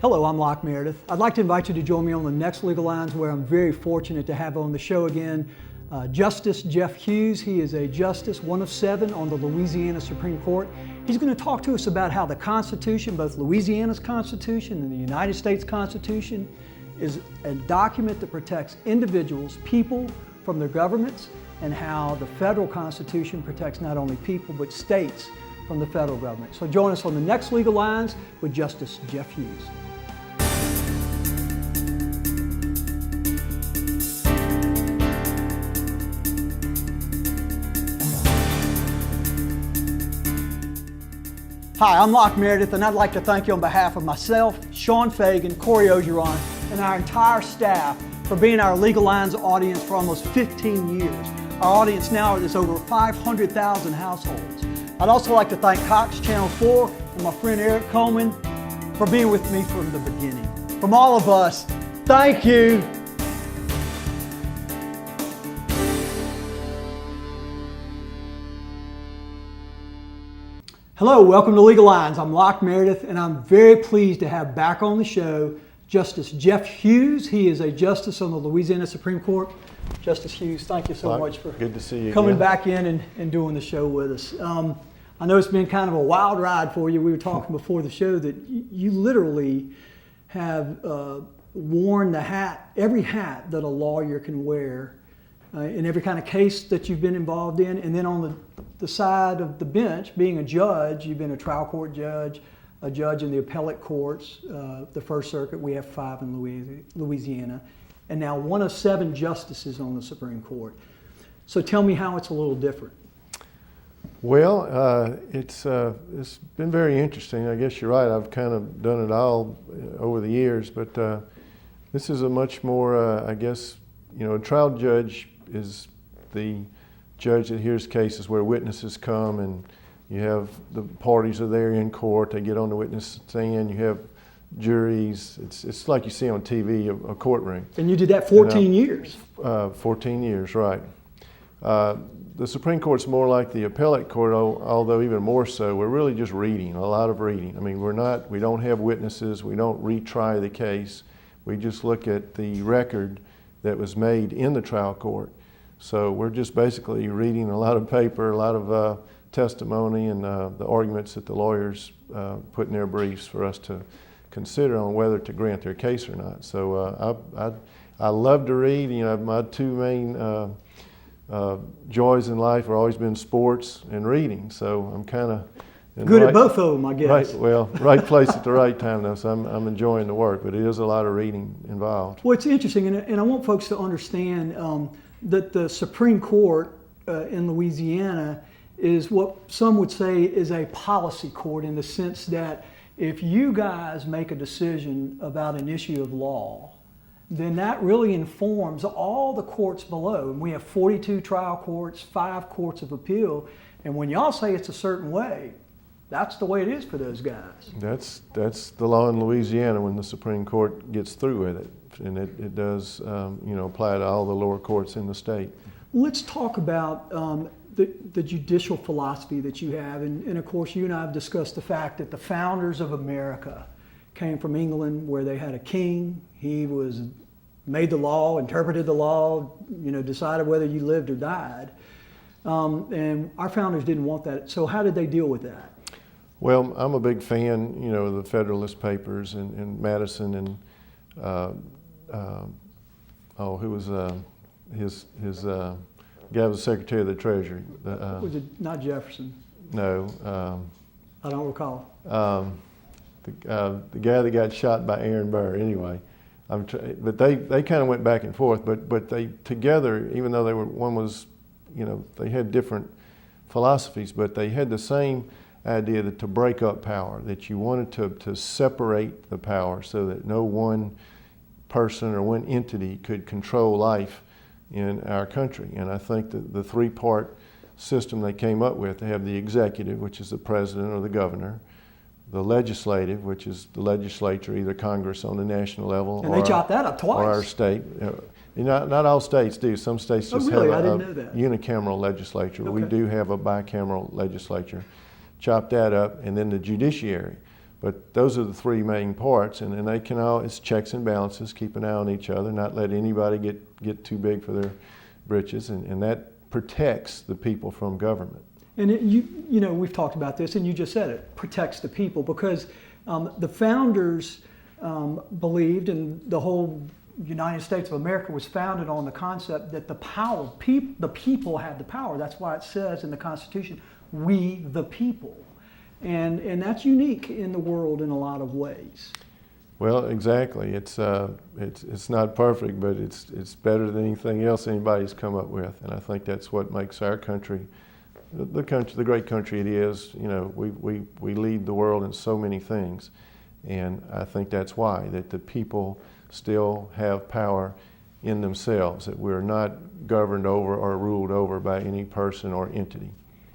Hello, I'm Locke Meredith. I'd like to invite you to join me on the next Legal Lines, where I'm very fortunate to have on the show again Justice Jeff Hughes. He is a justice, one of 7 on the Louisiana Supreme Court. He's going to talk to us about how the Constitution, both Louisiana's Constitution and the United States Constitution, is a document that protects individuals, people, from their governments, and how the federal Constitution protects not only people but states from the federal government. So join us on the next Legal Lines with Justice Jeff Hughes. Hi, I'm Locke Meredith, and I'd like to thank you on behalf of myself, Sean Fagan, Corey Ogeron, and our entire staff for being our Legal Lines audience for almost 15 years. Our audience now is over 500,000 households. I'd also like to thank Cox Channel 4 and my friend Eric Coleman for being with me from the beginning. From all of us, thank you. Hello, welcome to Legal Lines. I'm Locke Meredith, and I'm very pleased to have back on the show Justice Jeff Hughes. He is a justice on the Louisiana Supreme Court. Justice Hughes, thank you so much for good to see you coming again. Back in and doing the show with us. I know it's been kind of a wild ride for you. We were talking before the show that you literally have worn the hat, every hat that a lawyer can wear in every kind of case that you've been involved in. And then on the side of the bench, being a judge, you've been a trial court judge, a judge in the appellate courts, the First Circuit. We have 5 in Louisiana, and now one of 7 justices on the Supreme Court. So tell me how it's a little different. Well, it's been very interesting. I guess you're right. I've kind of done it all over the years, but this is a much more, I guess, a trial judge is the judge that hears cases where witnesses come and you have the parties are there in court. They get on the witness stand. You have juries. It's like you see on TV, a courtroom. And you did that 14 years. 14 years, right. The Supreme Court's more like the appellate court, although even more so. We're really just reading, a lot of reading. I mean, we don't have witnesses. We don't retry the case. We just look at the record that was made in the trial court. So we're just basically reading a lot of paper, a lot of testimony, and the arguments that the lawyers put in their briefs for us to consider on whether to grant their case or not. So I love to read. My 2 main joys in life have always been sports and reading. So I'm kind of good at both of them, I guess. Right place at the right time, though. So I'm enjoying the work, but it is a lot of reading involved. Well, it's interesting, and I want folks to understand that the Supreme Court in Louisiana is what some would say is a policy court, in the sense that if you guys make a decision about an issue of law, then that really informs all the courts below. And we have 42 trial courts, 5 courts of appeal, and when y'all say it's a certain way, that's the way it is for those guys. That's the law in Louisiana when the Supreme Court gets through with it, and it does apply to all the lower courts in the state. Let's talk about the judicial philosophy that you have, and of course you and I have discussed the fact that the founders of America came from England, where they had a king. He made the law, interpreted the law, decided whether you lived or died. And our founders didn't want that. So how did they deal with that? Well, I'm a big fan, of the Federalist Papers and Madison and who was his guy was Secretary of the Treasury. Was it not Jefferson? No. I don't recall. The guy that got shot by Aaron Burr. Anyway, but they kind of went back and forth. But they together, even though one was, they had different philosophies, but they had the same idea that to break up power, that you wanted to separate the power so that no one person or one entity could control life in our country. And I think that the 3-part system they came up with, they have the executive, which is the president or the governor, the legislative, which is the legislature, either Congress on the national level, and they chopped that up twice, or our state. Not all states do. Some states just have a unicameral legislature. Okay. We do have a bicameral legislature. Chop that up, and then the judiciary. But those are the three main parts, and they can all, it's checks and balances, keep an eye on each other, not let anybody get too big for their britches, and that protects the people from government. And you know, we've talked about this, and you just said it, protects the people, because the founders believed, and the whole United States of America was founded on the concept that the people had the power. That's why it says in the Constitution, we the people. And that's unique in the world in a lot of ways. Well, exactly. It's not perfect, but it's better than anything else anybody's come up with, and I think that's what makes our country, the great country it is. You know, we lead the world in so many things, and I think that's why, that the people still have power in themselves, that we're not governed over or ruled over by any person or entity.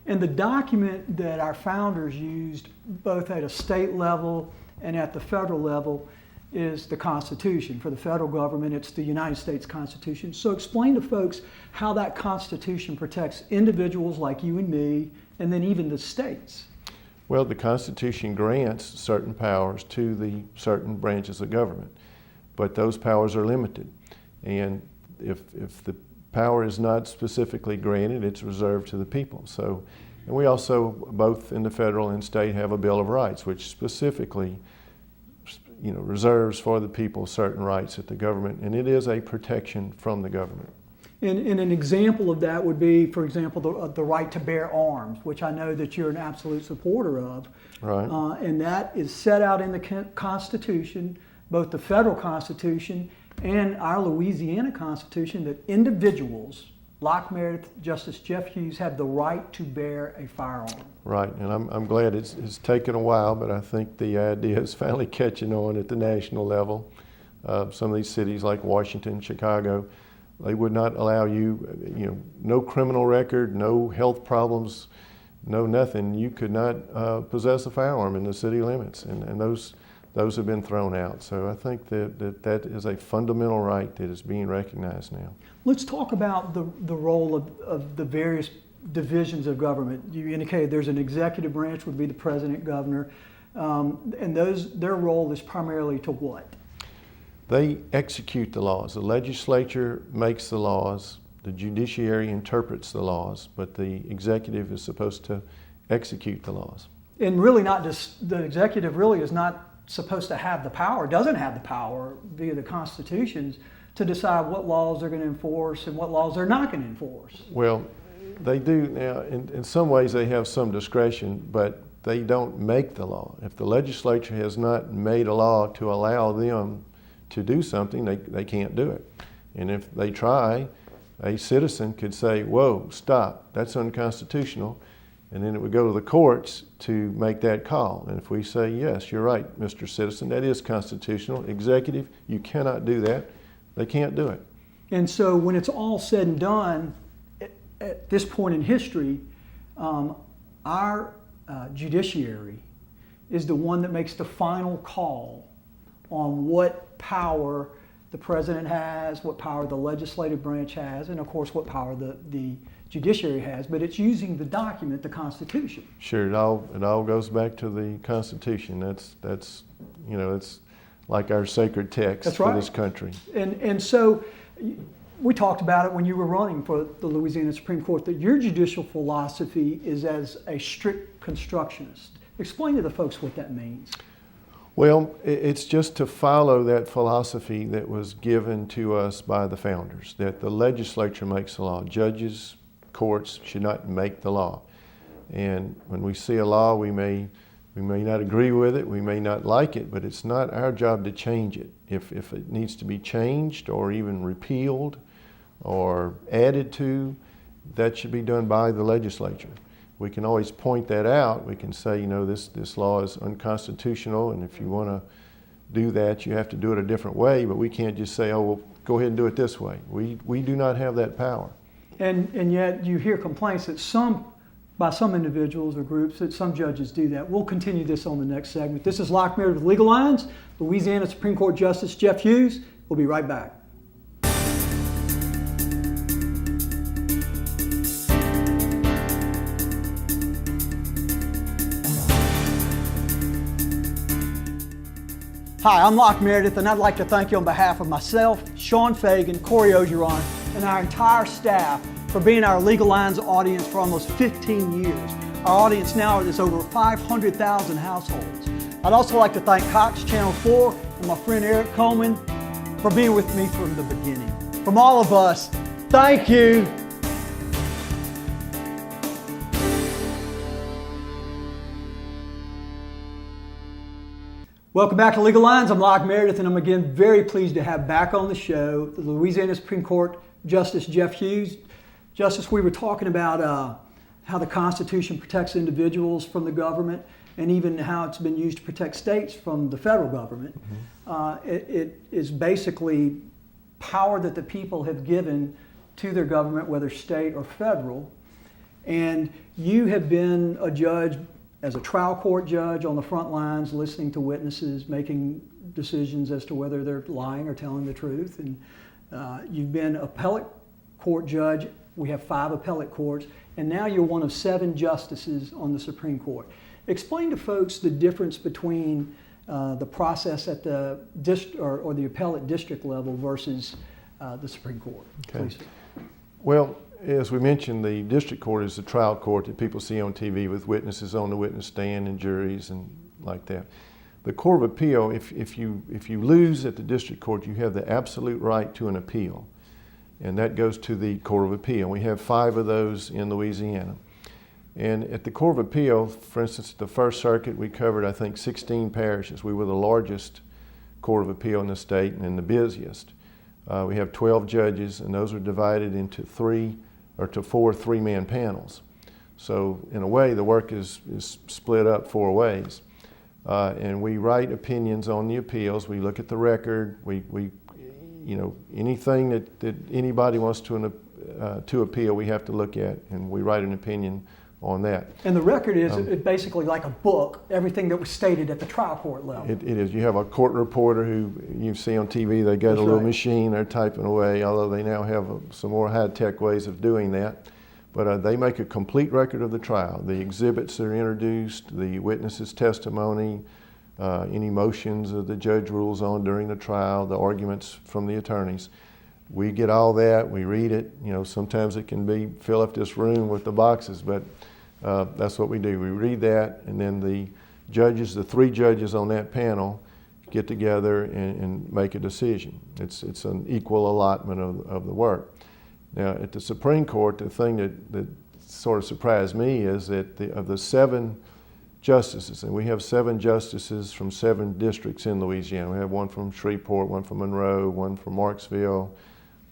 And the document that our founders used, both at a state level and at the federal level, is the Constitution. For the federal government, it's the United States Constitution. So explain to folks how that Constitution protects individuals like you and me, and then even the states. Well, the Constitution grants certain powers to the certain branches of government, but those powers are limited. And if the power is not specifically granted, it's reserved to the people. So, and we also, both in the federal and state, have a Bill of Rights, which specifically, you know, reserves for the people certain rights that the government, and it is a protection from the government. And an example of that would be, for example, the right to bear arms, which I know that you're an absolute supporter of. Right. And that is set out in the Constitution, both the federal Constitution and our Louisiana Constitution, that individuals, Locke Meredith, Justice Jeff Hughes, have the right to bear a firearm. Right, and I'm glad it's taken a while, but I think the idea is finally catching on at the national level. Some of these cities like Washington, Chicago, they would not allow you, no criminal record, no health problems, no nothing. You could not possess a firearm in the city limits, and those have been thrown out. So I think that is a fundamental right that is being recognized now. Let's talk about the role of the various divisions of government. You indicated there's an executive branch, would be the president, governor, and their role is primarily to what? They execute the laws. The legislature makes the laws, the judiciary interprets the laws, but the executive is supposed to execute the laws. And really not just, the executive really is not supposed to have the power, doesn't have the power via the constitutions to decide what laws they're going to enforce and what laws they're not going to enforce. Well, they do now. In some ways they have some discretion, but they don't make the law. If the legislature has not made a law to allow them to do something, they can't do it. And if they try, a citizen could say, whoa, stop, that's unconstitutional. And then it would go to the courts to make that call. And if we say, yes, you're right, Mr. Citizen, that is constitutional, executive, you cannot do that, they can't do it. And so when it's all said and done, at this point in history, our judiciary is the one that makes the final call on what power the president has, what power the legislative branch has, and of course what power the judiciary has, but it's using the document, the Constitution. Sure, it all goes back to the Constitution. That's it's like our sacred text. That's for right. This country. And so we talked about it when you were running for the Louisiana Supreme Court, that your judicial philosophy is as a strict constructionist. Explain to the folks what that means. Well, it's just to follow that philosophy that was given to us by the founders, that the legislature makes the law. Judges, courts should not make the law. And when we see a law, we may not agree with it, we may not like it, but it's not our job to change it. If it needs to be changed or even repealed or added to, that should be done by the legislature. We can always point that out. We can say, this law is unconstitutional, and if you want to do that, you have to do it a different way, but we can't just say, oh, well, go ahead and do it this way. We do not have that power. And yet you hear complaints that by some individuals or groups, that some judges do that. We'll continue this on the next segment. This is Locke Meredith with Legal Lines, Louisiana Supreme Court Justice Jeff Hughes. We'll be right back. Hi, I'm Locke Meredith, and I'd like to thank you on behalf of myself, Sean Fagan, Corey Ogeron, and our entire staff for being our Legal Lines audience for almost 15 years. Our audience now is over 500,000 households. I'd also like to thank Cox Channel 4 and my friend Eric Coleman for being with me from the beginning. From all of us, thank you. Welcome back to Legal Lines. I'm Locke Meredith, and I'm again very pleased to have back on the show the Louisiana Supreme Court Justice Jeff Hughes. Justice, we were talking about how the Constitution protects individuals from the government, and even how it's been used to protect states from the federal government. It is basically power that the people have given to their government, whether state or federal. And you have been a judge, as a trial court judge, on the front lines, listening to witnesses, making decisions as to whether they're lying or telling the truth. And you've been appellate court judge. We have 5 appellate courts, and now you're one of 7 justices on the Supreme Court. Explain to folks the difference between the process at the or the appellate district level versus the Supreme Court. Okay. Please. Well, as we mentioned, the district court is the trial court that people see on TV with witnesses on the witness stand and juries and like that. The Court of Appeal, if you lose at the district court, you have the absolute right to an appeal, and that goes to the Court of Appeal. We have 5 of those in Louisiana. And at the Court of Appeal, for instance, at the First Circuit, we covered, I think, 16 parishes. We were the largest Court of Appeal in the state and the busiest. We have 12 judges, and those are divided into 4 3-man panels. So in a way, the work is split up 4 ways. And we write opinions on the appeals. We look at the record. We anything that anybody wants to appeal, we have to look at, and we write an opinion on that. And the record is basically like a book, everything that was stated at the trial court level. It is. You have a court reporter who you see on TV, they got That's a little right. machine, they're typing away, although they now have some more high-tech ways of doing that. But they make a complete record of the trial. The exhibits that are introduced, the witnesses' testimony, any motions that the judge rules on during the trial, the arguments from the attorneys. We get all that, we read it. Sometimes it can fill up this room with the boxes, but that's what we do. We read that, and then the 3 judges on that panel get together and make a decision. It's an equal allotment of the work. Now, at the Supreme Court, the thing that sort of surprised me is that of the 7 justices, and we have 7 justices from 7 districts in Louisiana. We have one from Shreveport, one from Monroe, one from Marksville.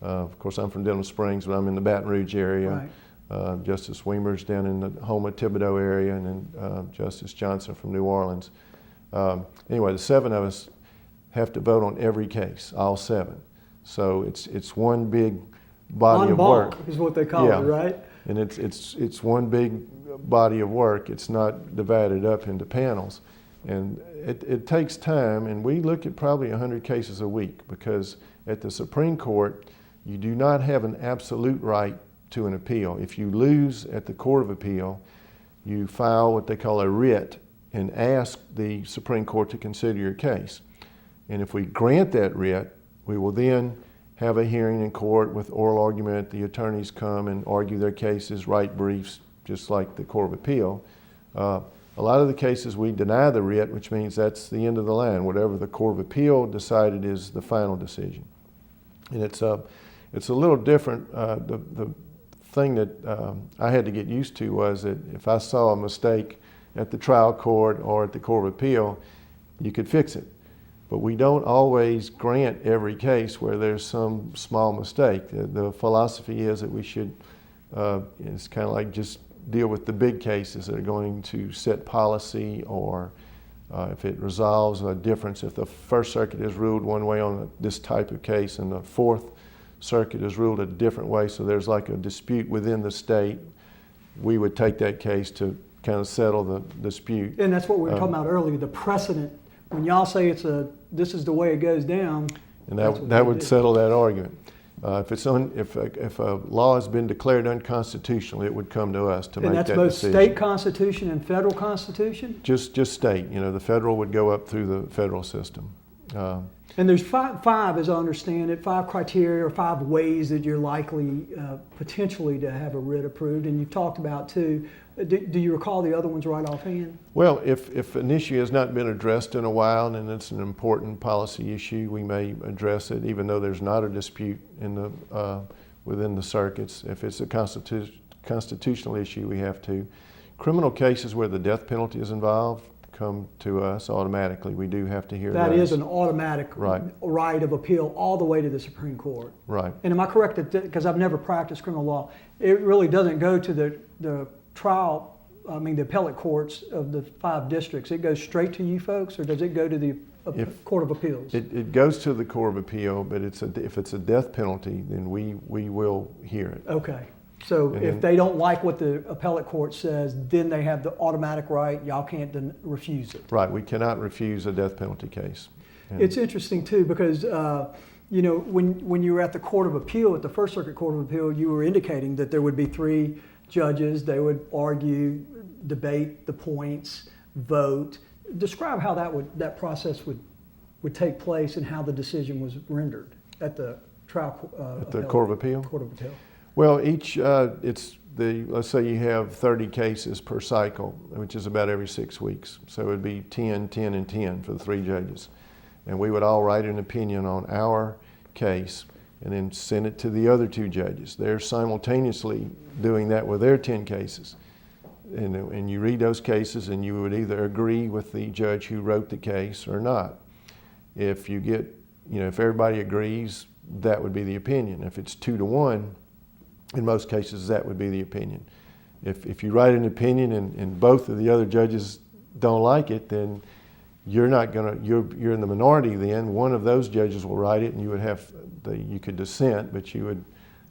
Of course, I'm from Denham Springs, but I'm in the Baton Rouge area. Right. Justice Weimer's down in the Houma Thibodeau area, and then Justice Johnson from New Orleans. Anyway, the 7 of us have to vote on every case, all 7. So it's one big body of work. Is what they call it, right? And it's one big body of work. It's not divided up into panels. And it takes time, and we look at probably 100 cases a week, because at the Supreme Court, you do not have an absolute right to an appeal. If you lose at the Court of Appeal, you file what they call a writ and ask the Supreme Court to consider your case. And if we grant that writ, we will then have a hearing in court with oral argument. The attorneys come and argue their cases, write briefs, just like the Court of Appeal. A lot of the cases we deny the writ, which means that's the end of the line. Whatever the Court of Appeal decided is the final decision. And it's a little different. The thing that I had to get used to was that if I saw a mistake at the trial court or at the Court of Appeal, you could fix it. But we don't always grant every case where there's some small mistake. The philosophy is that we should, it's kind of like just deal with the big cases that are going to set policy, or if it resolves a difference. If the First Circuit has ruled one way on this type of case and the Fourth Circuit has ruled a different way, so there's like a dispute within the state, we would take that case to kind of settle the dispute. And that's what we were talking about earlier, the precedent. When y'all say this is the way it goes down, and that would settle that argument. If a law has been declared unconstitutional, it would come to us to make that decision. And that's both state constitution and federal constitution? Just state. The federal would go up through the federal system. And there's five, as I understand it, 5 criteria or 5 ways that you're likely potentially to have a writ approved. And you've talked about two. Do you recall the other ones right offhand? Well, if an issue has not been addressed in a while and it's an important policy issue, we may address it, even though there's not a dispute in the within the circuits. If it's a constitutional issue, we have to. Criminal cases where the death penalty is involved come to us automatically. We do have to hear that. those. Is an automatic right of appeal all the way to the Supreme Court. Right. And am I correct that, because I've never practiced criminal law, it really doesn't go to the trial, the appellate courts of the 5 districts. It goes straight to you folks, or does it go to the Court of Appeals? It goes to the Court of Appeal, but if it's a death penalty, then we will hear it. Okay. So if they don't like what the appellate court says, then they have the automatic right. Y'all can't refuse it. Right. We cannot refuse a death penalty case. And it's interesting too, because when you were at the Court of Appeal, at the First Circuit Court of Appeal, you were indicating that there would be 3 judges. They would argue, debate the points, vote. Describe how that process would take place and how the decision was rendered at the trial. At the Court of Appeal. Court of Appeal. Well, let's say you have 30 cases per cycle, which is about every 6 weeks. So it would be 10, 10, and 10 for the 3 judges. And we would all write an opinion on our case and then send it to the other 2 judges. They're simultaneously doing that with their 10 cases. And you read those cases and you would either agree with the judge who wrote the case or not. If you get, if everybody agrees, that would be the opinion. If it's 2-to-1, in most cases, that would be the opinion. If you write an opinion and both of the other judges don't like it, then you're in the minority. Then one of those judges will write it, and you would you could dissent, but your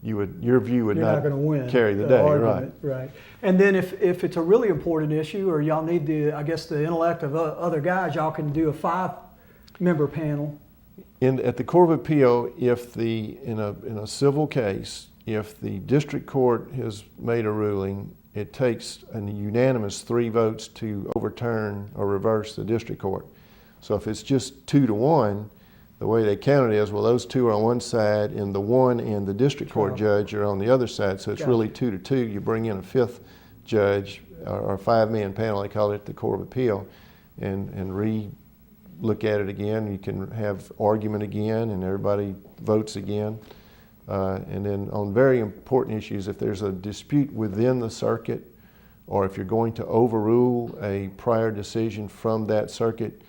view would not carry the day. Argument, right. And then if it's a really important issue, or y'all need the intellect of other guys, y'all can do a 5-member panel. At the Court of Appeal, in a civil case, if the district court has made a ruling, it takes a unanimous 3 votes to overturn or reverse the district court. So if it's just 2-to-1, the way they count it is, well, those 2 are on one side, and the 1 and the district court judge are on the other side. So it's really 2-to-2. You bring in a 5th judge, or a 5-man panel, they call it, the Court of Appeal, and re-look at it again. You can have argument again, and everybody votes again. And then on very important issues, if there's a dispute within the circuit, or if you're going to overrule a prior decision from that circuit,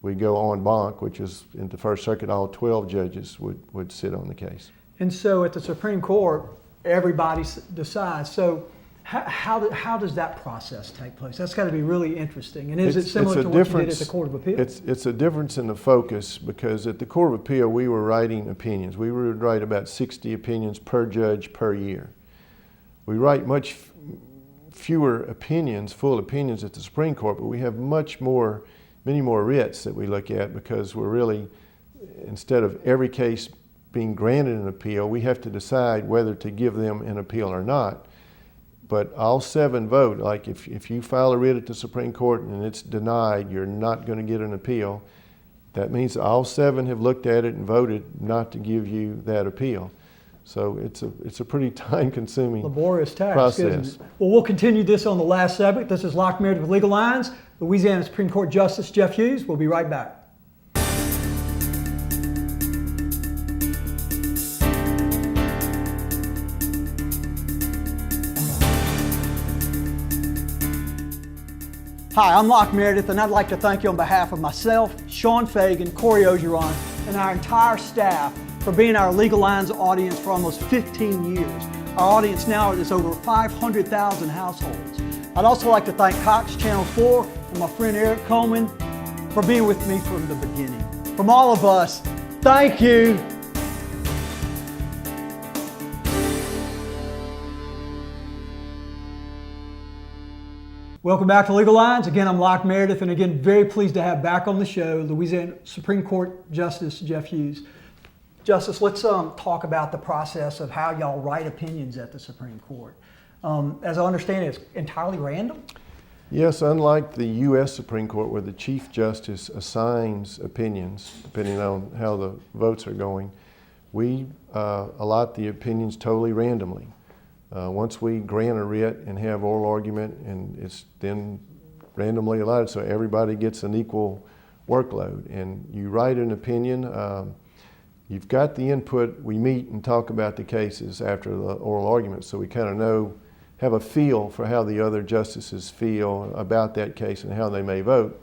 we go en banc, which is in the First Circuit, all 12 judges would sit on the case. And so at the Supreme Court, everybody decides. So how does that process take place? That's got to be really interesting. And is it similar to what you did at the Court of Appeal? It's a difference in the focus, because at the Court of Appeal, we were writing opinions. We would write about 60 opinions per judge per year. We write much fewer opinions, full opinions at the Supreme Court, but we have many more writs that we look at, because we're really, instead of every case being granted an appeal, we have to decide whether to give them an appeal or not. But all 7 vote. Like if you file a writ at the Supreme Court and it's denied, you're not going to get an appeal. That means all 7 have looked at it and voted not to give you that appeal. So it's a pretty time-consuming laborious task, process. Isn't it? Well, we'll continue this on the last segment. This is Locke Meredith with Legal Lines. Louisiana Supreme Court Justice Jeff Hughes. We'll be right back. Hi, I'm Locke Meredith, and I'd like to thank you on behalf of myself, Sean Fagan, Corey Ogeron, and our entire staff for being our Legal Lines audience for almost 15 years. Our audience now is over 500,000 households. I'd also like to thank Cox Channel 4 and my friend Eric Coleman for being with me from the beginning. From all of us, thank you. Welcome back to Legal Lines. Again, I'm Locke Meredith, and again, very pleased to have back on the show Louisiana Supreme Court Justice Jeff Hughes. Justice, let's talk about the process of how y'all write opinions at the Supreme Court. As I understand it, it's entirely random? Yes, unlike the U.S. Supreme Court, where the Chief Justice assigns opinions depending on how the votes are going, we allot the opinions totally randomly. Once we grant a writ and have oral argument, and it's then randomly allotted, so everybody gets an equal workload. And you write an opinion. You've got the input. We meet and talk about the cases after the oral argument, so we kind of have a feel for how the other justices feel about that case and how they may vote.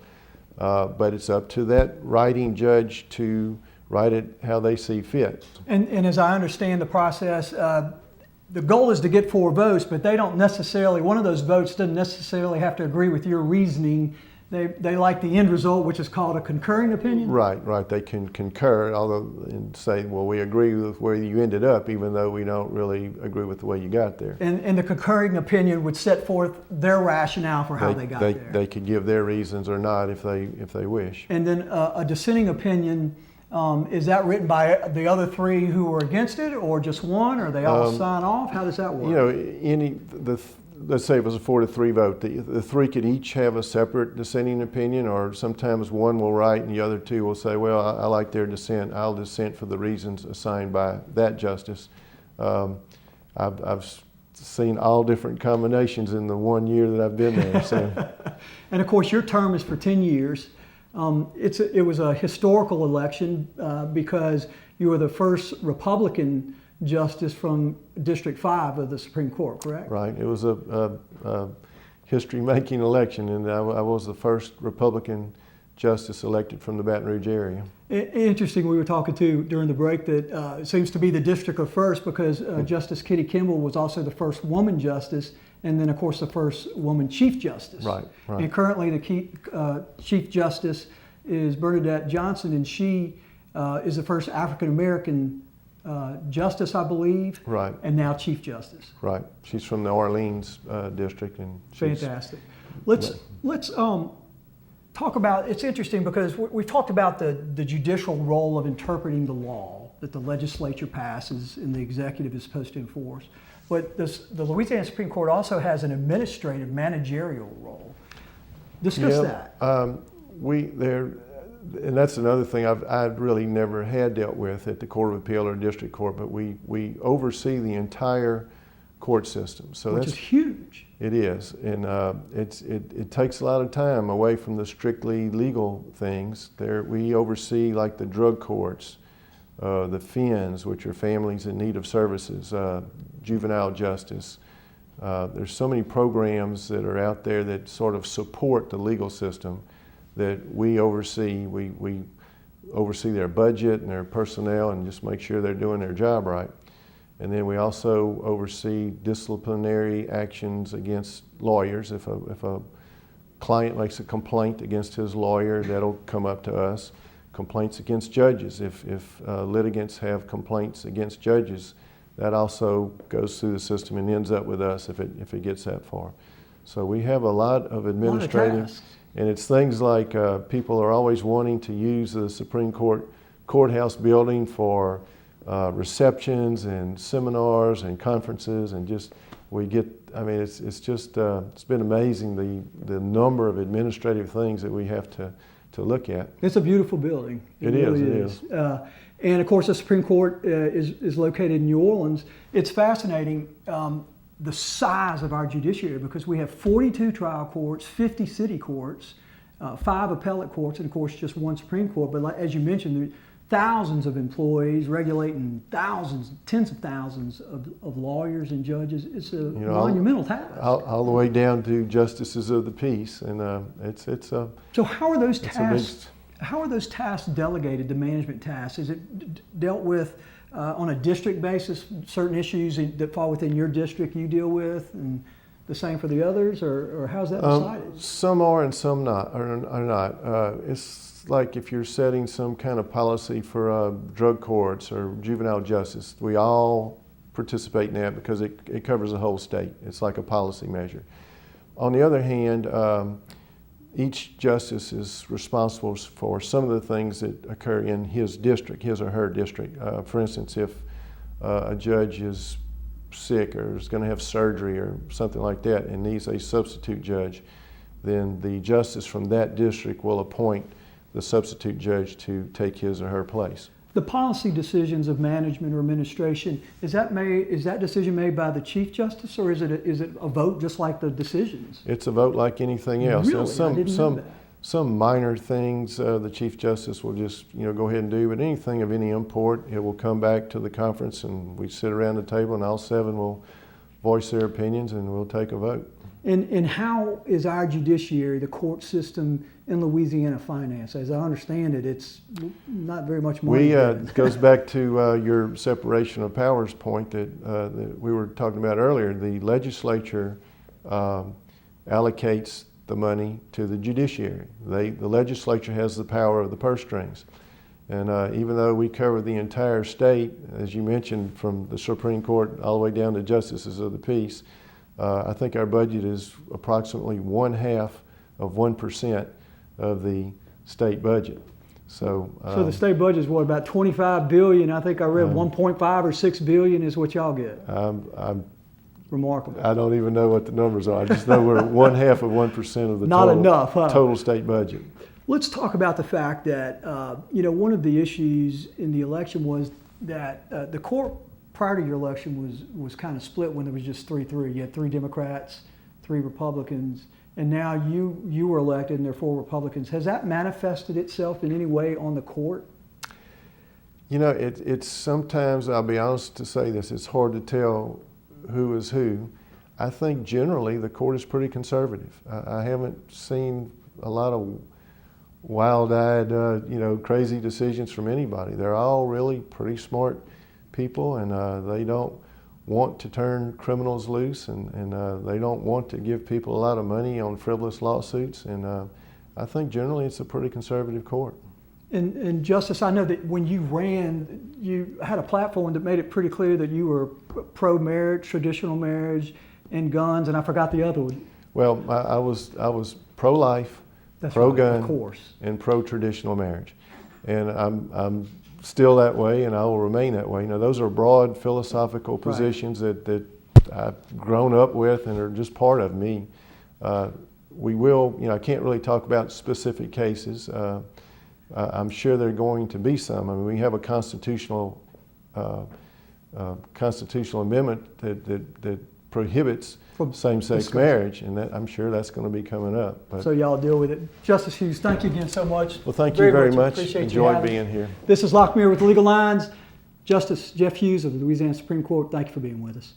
But it's up to that writing judge to write it how they see fit. And as I understand the process, the goal is to get 4 votes, but they don't necessarily, one of those votes doesn't necessarily have to agree with your reasoning. They like the end result, which is called a concurring opinion? Right. They can concur, although, and say, well, we agree with where you ended up, even though we don't really agree with the way you got there. And the concurring opinion would set forth their rationale for how they got there. They could give their reasons or not if they wish. And then a dissenting opinion, is that written by the other 3 who were against it, or just one, or they all sign off? How does that work? Let's say it was a 4-3 vote. The 3 could each have a separate dissenting opinion, or sometimes one will write and the other 2 will say, well, I like their dissent. I'll dissent for the reasons assigned by that justice. I've seen all different combinations in the 1 year that I've been there. So. And of course, your term is for 10 years. It was a historical election because you were the first Republican justice from District 5 of the Supreme Court, correct? Right. It was a history-making election, and I was the first Republican justice elected from the Baton Rouge area. Interesting, we were talking to during the break that it seems to be the district of first because Justice Kitty Kimball was also the first woman justice, and then of course the first woman Chief Justice. Right. And currently the Chief Justice is Bernadette Johnson, and she is the first African American justice, I believe. Right. And now Chief Justice. Right. She's from the Orleans district, and fantastic. Let's talk about. It's interesting because we've talked about the judicial role of interpreting the law that the legislature passes and the executive is supposed to enforce. But the Louisiana Supreme Court also has an administrative managerial role. Discuss that. And that's another thing I've really never had dealt with at the Court of Appeal or District Court, but we oversee the entire court system. So which is huge. It is, and it takes a lot of time away from the strictly legal things. We oversee like the drug courts, the FINs, which are families in need of services, juvenile justice. There's so many programs that are out there that sort of support the legal system that we oversee. We oversee their budget and their personnel and just make sure they're doing their job right. And then we also oversee disciplinary actions against lawyers. If a client makes a complaint against his lawyer, that'll come up to us. Complaints against judges. If litigants have complaints against judges, that also goes through the system and ends up with us if it gets that far. So we have a lot of administrative. And it's things like people are always wanting to use the Supreme Court courthouse building for receptions and seminars and conferences, and it's been amazing the number of administrative things that we have to look at. It's a beautiful building. It is. And of course the Supreme Court is located in New Orleans. It's fascinating. The size of our judiciary, because we have 42 trial courts, 50 city courts, 5 appellate courts, and of course just 1 Supreme Court. But as you mentioned, there are thousands of employees regulating thousands, tens of thousands of lawyers and judges. It's a monumental task. All the way down to justices of the peace, and So how are those tasks? How are those tasks delegated, the management tasks? Is it dealt with on a district basis, certain issues that fall within your district you deal with, and the same for the others, or how's that decided? Some are and some are not. It's like if you're setting some kind of policy for drug courts or juvenile justice, we all participate in that because it covers the whole state. It's like a policy measure. On the other hand, each justice is responsible for some of the things that occur in his district, his or her district. For instance, if a judge is sick or is going to have surgery or something like that and needs a substitute judge, then the justice from that district will appoint the substitute judge to take his or her place. The policy decisions of management or administration, is that decision made by the Chief Justice, or is it a vote just like the decisions? It's a vote like anything else. Really? I didn't know that. Some minor things the Chief Justice will just go ahead and do, but anything of any import, it will come back to the conference and we sit around the table and all 7 will voice their opinions and we'll take a vote. And how is our judiciary, the court system in Louisiana financed? As I understand it, it's not very much money. It goes back to your separation of powers point that we were talking about earlier. The legislature allocates the money to the judiciary. The legislature has the power of the purse strings. And even though we cover the entire state, as you mentioned, from the Supreme Court all the way down to justices of the peace, I think our budget is approximately 0.5% of the state budget. So the state budget is what, about $25 billion? I think I read 1.5 or 6 billion is what y'all get. Remarkable. I don't even know what the numbers are. I just know we're 0.5% of the Not enough, huh? Total state budget. Let's talk about the fact that one of the issues in the election was that the court prior to your election was kind of split when there was just 3-3. You had 3 Democrats, 3 Republicans, and now you were elected and there are 4 Republicans. Has that manifested itself in any way on the court? It's sometimes, I'll be honest to say this, it's hard to tell who is who. I think generally the court is pretty conservative. I haven't seen a lot of wild-eyed, crazy decisions from anybody. They're all really pretty smart people, and they don't want to turn criminals loose, and they don't want to give people a lot of money on frivolous lawsuits, and I think generally it's a pretty conservative court. And Justice, I know that when you ran, you had a platform that made it pretty clear that you were pro-marriage, traditional marriage, and guns, and I forgot the other one. Well, I was pro-life, That's pro-gun, right, of course, and pro-traditional marriage, and I'm still that way, and I will remain that way. Those are broad philosophical positions that I've grown up with and are just part of me. We will, I can't really talk about specific cases. I'm sure there are going to be some. I mean, we have a constitutional amendment that prohibits same-sex marriage, and I'm sure that's going to be coming up. But so y'all deal with it. Justice Hughes, thank you again so much. Well, thank you very much. Appreciate Enjoyed being here. This is Locke Meredith with Legal Lines. Justice Jeff Hughes of the Louisiana Supreme Court, thank you for being with us.